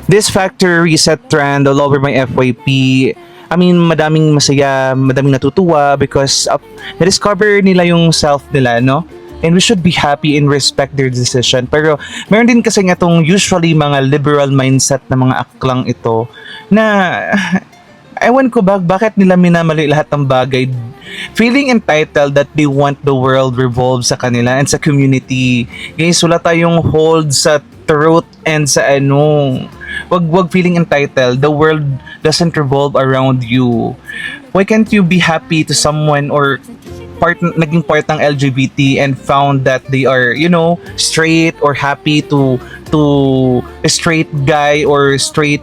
This factory reset trend all over my FYP. I mean, madaming masaya, madaming natutuwa because na-discover nila yung self nila, no? And we should be happy and respect their decision. Pero meron din kasi nga itong usually mga liberal mindset na mga aklang ito na ewan ko bakit nila minamali lahat ng bagay. Feeling entitled that they want the world revolve sa kanila and sa community. Guys, wala tayong hold sa truth and sa ano. Wag feeling entitled. The world doesn't revolve around you. Why can't you be happy to someone or naging part ng LGBT and found that they are, you know, straight or happy to a straight guy or straight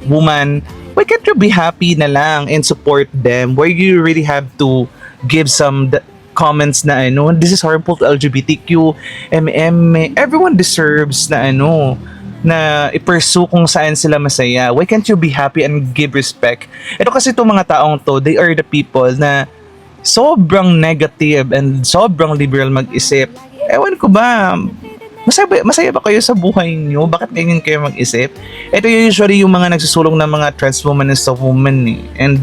woman? Why can't you be happy na lang and support them? Why you really have to give some comments na ano, this is harmful to LGBTQ, everyone deserves na ano, na i-pursue kung saan sila masaya. Why can't you be happy and give respect? Ito kasi itong mga taong to, they are the people na sobrang negative and sobrang liberal mag-isip. Ewan ko ba, masaya ba kayo sa buhay niyo? Bakit ganyan kayo mag-isip? Ito usually yung mga nagsusulong ng mga trans woman and soft woman eh. And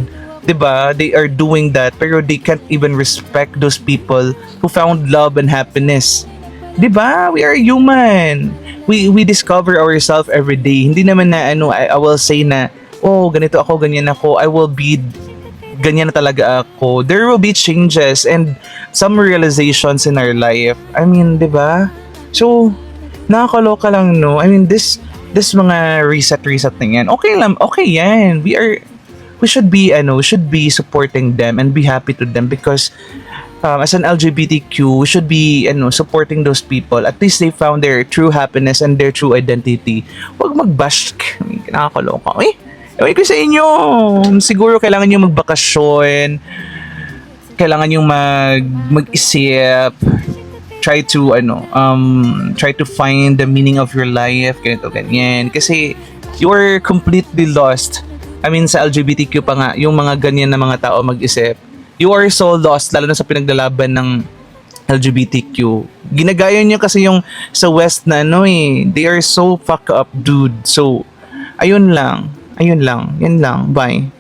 'di ba, they are doing that pero they can't even respect those people who found love and happiness. 'Di ba? We are human. We discover ourselves every day. Hindi naman na ano, I will say na, oh, ganito ako, ganyan ako. I will be ganyan na talaga ako. There will be changes and some realizations in our life. I mean, 'di ba? So, nakakaloka lang, no? I mean, this mga reset na yan. Okay lang, okay yan. We should be supporting them and be happy to them because as an LGBTQ, we should be supporting those people. At least they found their true happiness and their true identity. Huwag mag-bash. I mean, nakakaloka. Ewan ko sa inyo. Siguro kailangan nyo magbakasyon. Kailangan nyo mag-isip. Try to find the meaning of your life, ganito, ganyan. Kasi you're completely lost. I mean, sa LGBTQ pa nga, yung mga ganyan na mga tao mag-isip. You are so lost, lalo na sa pinaglalaban ng LGBTQ. Ginagaya niyo kasi yung sa West na they are so fuck up, dude. So, ayun lang. Yan lang. Bye.